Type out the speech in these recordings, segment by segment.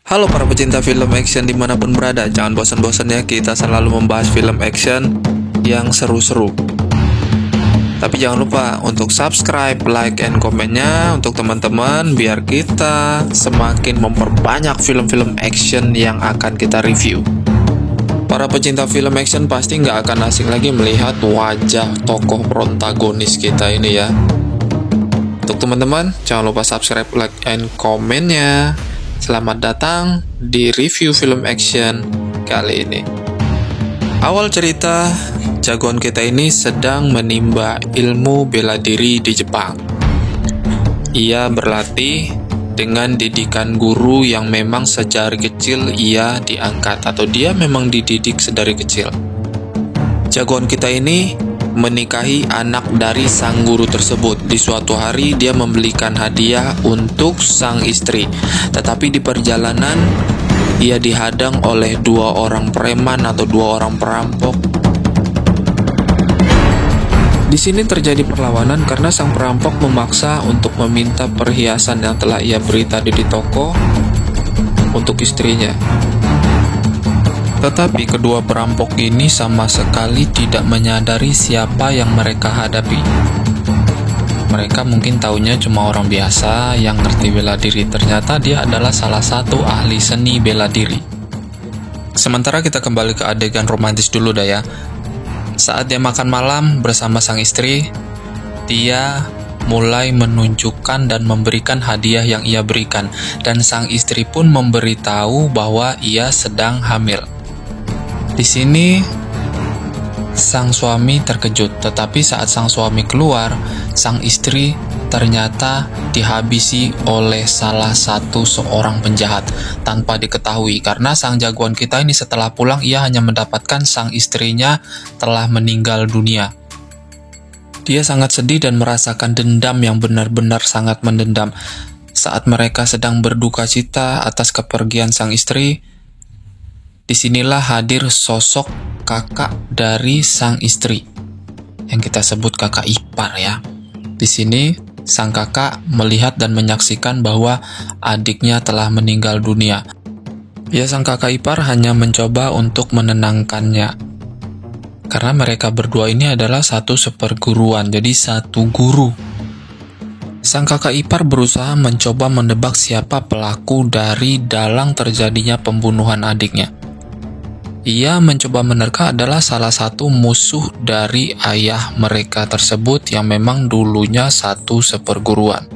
Halo para pecinta film action dimanapun berada, jangan bosan-bosan ya, kita selalu membahas film action yang seru-seru. Tapi jangan lupa untuk subscribe, like, and komennya untuk teman-teman biar kita semakin memperbanyak film-film action yang akan kita review. Para pecinta film action pasti nggak akan asing lagi melihat wajah tokoh protagonis kita ini ya. Untuk teman-teman, jangan lupa subscribe, like, and komennya. Selamat datang di review film action kali ini. Awal cerita, jagoan kita ini sedang menimba ilmu bela diri di Jepang. Ia berlatih dengan didikan guru yang memang sejak kecil ia diangkat atau dia memang dididik sedari kecil. Jagoan kita ini menikahi anak dari sang guru tersebut. Di suatu hari dia membelikan hadiah untuk sang istri, tetapi di perjalanan ia dihadang oleh dua orang preman atau dua orang perampok. Di sini terjadi perlawanan karena sang perampok memaksa untuk meminta perhiasan yang telah ia beri tadi di toko untuk istrinya. Tetapi kedua perampok ini sama sekali tidak menyadari siapa yang mereka hadapi. Mereka mungkin taunya cuma orang biasa yang ngerti bela diri. Ternyata dia adalah salah satu ahli seni bela diri. Sementara kita kembali ke adegan romantis dulu dah ya. Saat dia makan malam bersama sang istri, dia mulai menunjukkan dan memberikan hadiah yang ia berikan. Dan sang istri pun memberitahu bahwa ia sedang hamil. Di sini, sang suami terkejut, tetapi saat sang suami keluar, sang istri ternyata dihabisi oleh salah satu seorang penjahat tanpa diketahui. Karena sang jagoan kita ini setelah pulang, ia hanya mendapatkan sang istrinya telah meninggal dunia. Dia sangat sedih dan merasakan dendam yang benar-benar sangat mendendam. Saat mereka sedang berduka cita atas kepergian sang istri, disinilah hadir sosok kakak dari sang istri, yang kita sebut kakak ipar ya. Di sini sang kakak melihat dan menyaksikan bahwa adiknya telah meninggal dunia. Ya, sang kakak ipar hanya mencoba untuk menenangkannya, karena mereka berdua ini adalah satu seperguruan, jadi satu guru. Sang kakak ipar berusaha mencoba menebak siapa pelaku dari dalang terjadinya pembunuhan adiknya. Ia mencoba menerka adalah salah satu musuh dari ayah mereka tersebut yang memang dulunya satu seperguruan.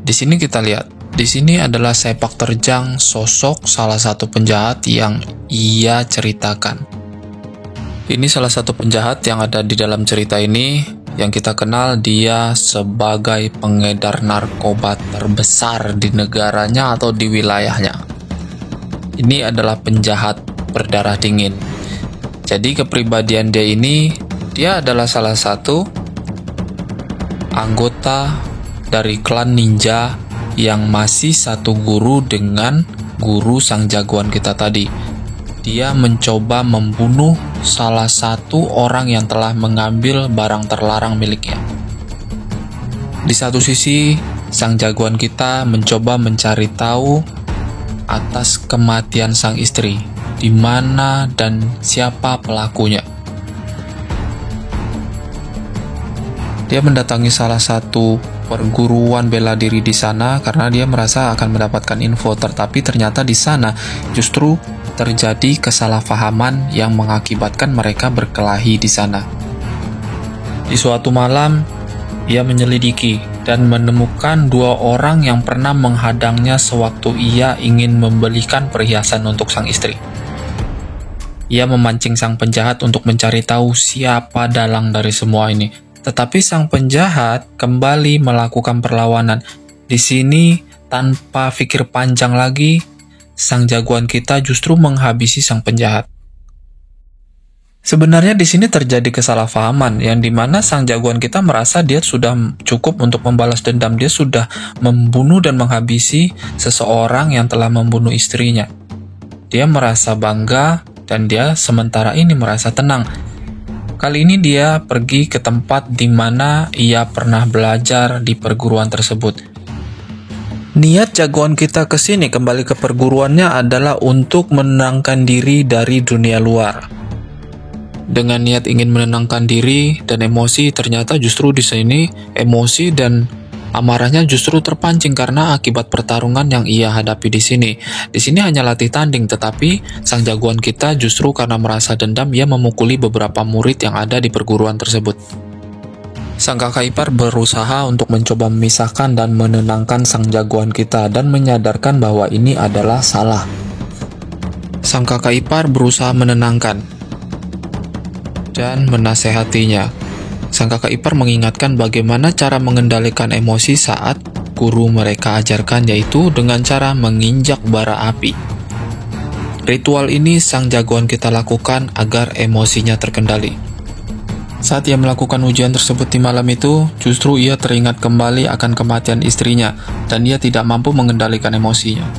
Di sini kita lihat, di sini adalah sepak terjang sosok salah satu penjahat yang ia ceritakan. Ini salah satu penjahat yang ada di dalam cerita ini, yang kita kenal dia sebagai pengedar narkoba terbesar di negaranya atau di wilayahnya. Ini adalah penjahat berdarah dingin. Jadi kepribadian dia adalah salah satu anggota dari klan ninja yang masih satu guru dengan guru sang jagoan kita tadi. Dia mencoba membunuh salah satu orang yang telah mengambil barang terlarang miliknya. Di satu sisi, sang jagoan kita mencoba mencari tahu atas kematian sang istri, di mana dan siapa pelakunya. Dia mendatangi salah satu perguruan bela diri di sana karena dia merasa akan mendapatkan info, tetapi ternyata di sana justru terjadi kesalahpahaman yang mengakibatkan mereka berkelahi di sana. Di suatu malam, ia menyelidiki dan menemukan dua orang yang pernah menghadangnya sewaktu ia ingin membelikan perhiasan untuk sang istri. Ia memancing sang penjahat untuk mencari tahu siapa dalang dari semua ini. Tetapi sang penjahat kembali melakukan perlawanan. Di sini, tanpa pikir panjang lagi, sang jagoan kita justru menghabisi sang penjahat. Sebenarnya di sini terjadi kesalahpahaman yang dimana sang jagoan kita merasa dia sudah cukup untuk membalas dendam. Dia sudah membunuh dan menghabisi seseorang yang telah membunuh istrinya. Dia merasa bangga dan dia sementara ini merasa tenang. Kali ini dia pergi ke tempat di mana ia pernah belajar di perguruan tersebut. Niat jagoan kita ke sini kembali ke perguruannya adalah untuk menenangkan diri dari dunia luar. Dengan niat ingin menenangkan diri dan emosi, ternyata justru di sini emosi dan amarahnya justru terpancing karena akibat pertarungan yang ia hadapi di sini. Di sini hanya latih tanding, tetapi sang jagoan kita justru karena merasa dendam, ia memukuli beberapa murid yang ada di perguruan tersebut. Sang kakak ipar berusaha untuk mencoba memisahkan dan menenangkan sang jagoan kita dan menyadarkan bahwa ini adalah salah. Sang kakak ipar berusaha menenangkan dan menasehatinya. Sang kakak ipar mengingatkan bagaimana cara mengendalikan emosi saat guru mereka ajarkan, yaitu dengan cara menginjak bara api. Ritual ini sang jagoan kita lakukan agar emosinya terkendali. Saat ia melakukan ujian tersebut di malam itu, justru ia teringat kembali akan kematian istrinya dan ia tidak mampu mengendalikan emosinya.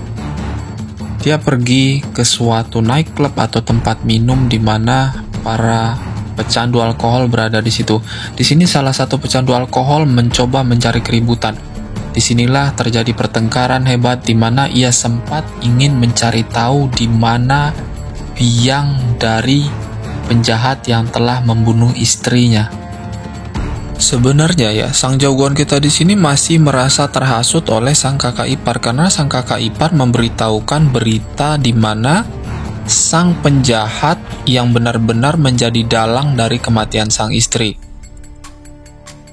Dia pergi ke suatu nightclub atau tempat minum di mana para pecandu alkohol berada di situ. Di sini salah satu pecandu alkohol mencoba mencari keributan. Disinilah terjadi pertengkaran hebat di mana ia sempat ingin mencari tahu di mana biang dari penjahat yang telah membunuh istrinya. Sebenarnya ya, sang jagoan kita di sini masih merasa terhasut oleh sang kakak ipar karena sang kakak ipar memberitahukan berita di mana sang penjahat yang benar-benar menjadi dalang dari kematian sang istri.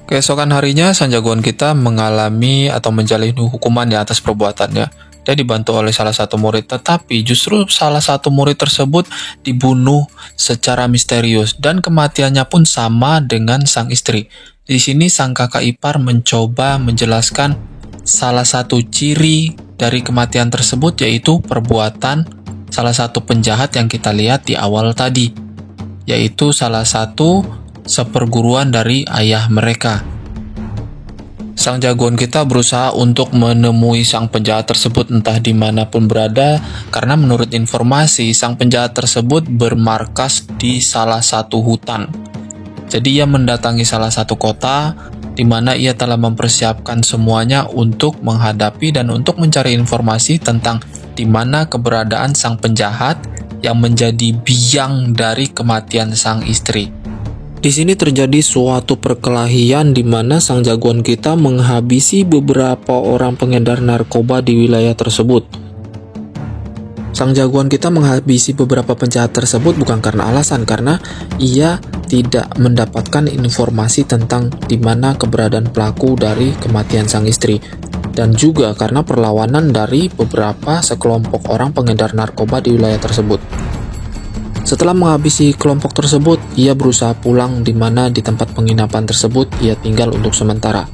Keesokan harinya, sang jagoan kita mengalami atau menjalani hukuman di atas perbuatannya. Dia dibantu oleh salah satu murid, tetapi justru salah satu murid tersebut dibunuh secara misterius dan kematiannya pun sama dengan sang istri. Di sini sang kakak ipar mencoba menjelaskan salah satu ciri dari kematian tersebut, yaitu perbuatan salah satu penjahat yang kita lihat di awal tadi, yaitu salah satu seperguruan dari ayah mereka. Sang jagoan kita berusaha untuk menemui sang penjahat tersebut entah dimanapun berada, karena menurut informasi sang penjahat tersebut bermarkas di salah satu hutan. Jadi ia mendatangi salah satu kota di mana ia telah mempersiapkan semuanya untuk menghadapi dan untuk mencari informasi tentang di mana keberadaan sang penjahat yang menjadi biang dari kematian sang istri. Di sini terjadi suatu perkelahian di mana sang jagoan kita menghabisi beberapa orang pengedar narkoba di wilayah tersebut. Sang jagoan kita menghabisi beberapa penjahat tersebut bukan karena alasan, karena ia tidak mendapatkan informasi tentang di mana keberadaan pelaku dari kematian sang istri. Dan juga karena perlawanan dari beberapa sekelompok orang pengedar narkoba di wilayah tersebut. Setelah menghabisi kelompok tersebut, ia berusaha pulang di mana di tempat penginapan tersebut ia tinggal untuk sementara.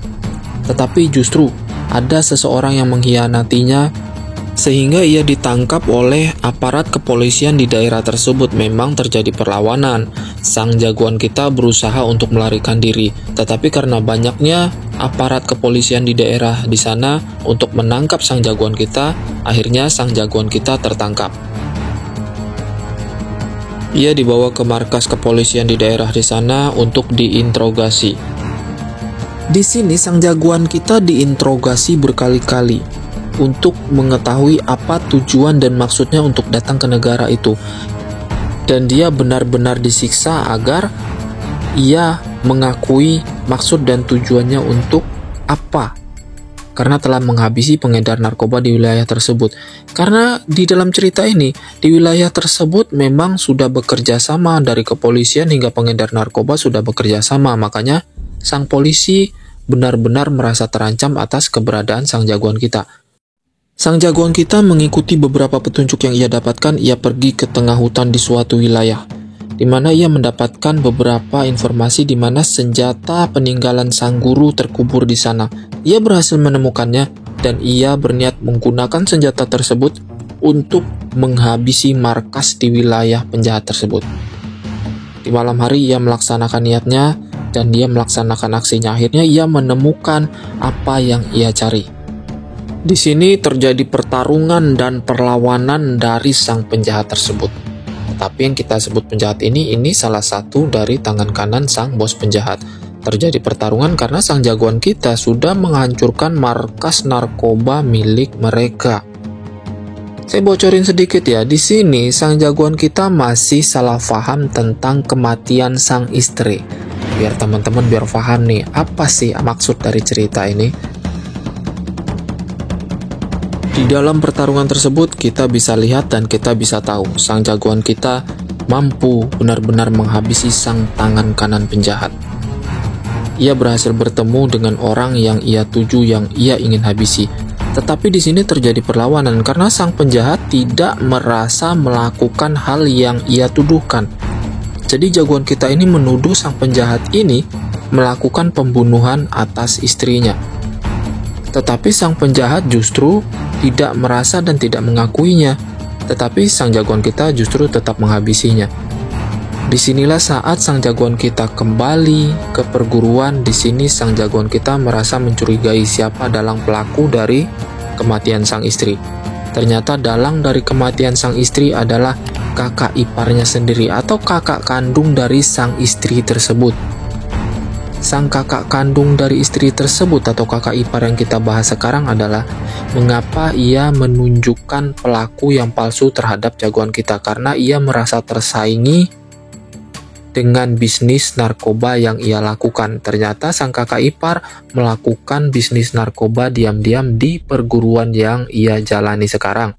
Tetapi justru ada seseorang yang mengkhianatinya sehingga ia ditangkap oleh aparat kepolisian di daerah tersebut. Memang terjadi perlawanan. Sang jagoan kita berusaha untuk melarikan diri, tetapi karena banyaknya aparat kepolisian di daerah di sana untuk menangkap sang jagoan kita, akhirnya sang jagoan kita tertangkap. Ia dibawa ke markas kepolisian di daerah di sana untuk diinterogasi. Di sini sang jagoan kita diinterogasi berkali-kali untuk mengetahui apa tujuan dan maksudnya untuk datang ke negara itu. Dan dia benar-benar disiksa agar ia mengakui maksud dan tujuannya untuk apa. Karena telah menghabisi pengedar narkoba di wilayah tersebut. Karena di dalam cerita ini, di wilayah tersebut memang sudah bekerja sama dari kepolisian hingga pengedar narkoba sudah bekerja sama. Makanya sang polisi benar-benar merasa terancam atas keberadaan sang jagoan kita. Sang jagoan kita mengikuti beberapa petunjuk yang ia dapatkan. Ia pergi ke tengah hutan di suatu wilayah, di mana ia mendapatkan beberapa informasi di mana senjata peninggalan sang guru terkubur di sana. Ia berhasil menemukannya dan ia berniat menggunakan senjata tersebut untuk menghabisi markas di wilayah penjahat tersebut. Di malam hari ia melaksanakan niatnya dan dia melaksanakan aksinya. Akhirnya ia menemukan apa yang ia cari. Di sini terjadi pertarungan dan perlawanan dari sang penjahat tersebut. Tetapi yang kita sebut penjahat ini salah satu dari tangan kanan sang bos penjahat. Terjadi pertarungan karena sang jagoan kita sudah menghancurkan markas narkoba milik mereka. Saya bocorin sedikit ya, di sini sang jagoan kita masih salah paham tentang kematian sang istri. Biar teman-teman paham nih, apa sih maksud dari cerita ini? Di dalam pertarungan tersebut, kita bisa lihat dan kita bisa tahu sang jagoan kita mampu benar-benar menghabisi sang tangan kanan penjahat. Ia berhasil bertemu dengan orang yang ia tuju, yang ia ingin habisi. Tetapi di sini terjadi perlawanan karena sang penjahat tidak merasa melakukan hal yang ia tuduhkan. Jadi jagoan kita ini menuduh sang penjahat ini melakukan pembunuhan atas istrinya. Tetapi sang penjahat justru tidak merasa dan tidak mengakuinya. Tetapi sang jagoan kita justru tetap menghabisinya. Disinilah saat sang jagoan kita kembali ke perguruan. Di sini sang jagoan kita merasa mencurigai siapa dalang pelaku dari kematian sang istri. Ternyata dalang dari kematian sang istri adalah kakak iparnya sendiri atau kakak kandung dari sang istri tersebut. Sang kakak kandung dari istri tersebut atau kakak ipar yang kita bahas sekarang adalah mengapa ia menunjukkan pelaku yang palsu terhadap jagoan kita, karena ia merasa tersaingi dengan bisnis narkoba yang ia lakukan. Ternyata sang kakak ipar melakukan bisnis narkoba diam-diam di perguruan yang ia jalani sekarang.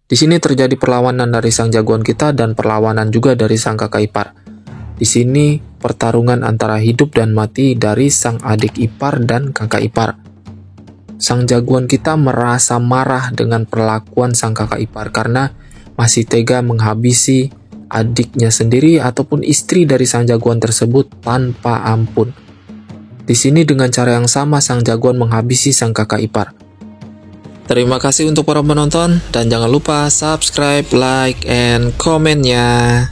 Di sini terjadi perlawanan dari sang jagoan kita dan perlawanan juga dari sang kakak ipar. Di sini pertarungan antara hidup dan mati dari sang adik ipar dan kakak ipar. Sang jagoan kita merasa marah dengan perlakuan sang kakak ipar karena masih tega menghabisi adiknya sendiri ataupun istri dari sang jagoan tersebut tanpa ampun. Di sini dengan cara yang sama sang jagoan menghabisi sang kakak ipar. Terima kasih untuk para penonton dan jangan lupa subscribe, like, and komen-nya.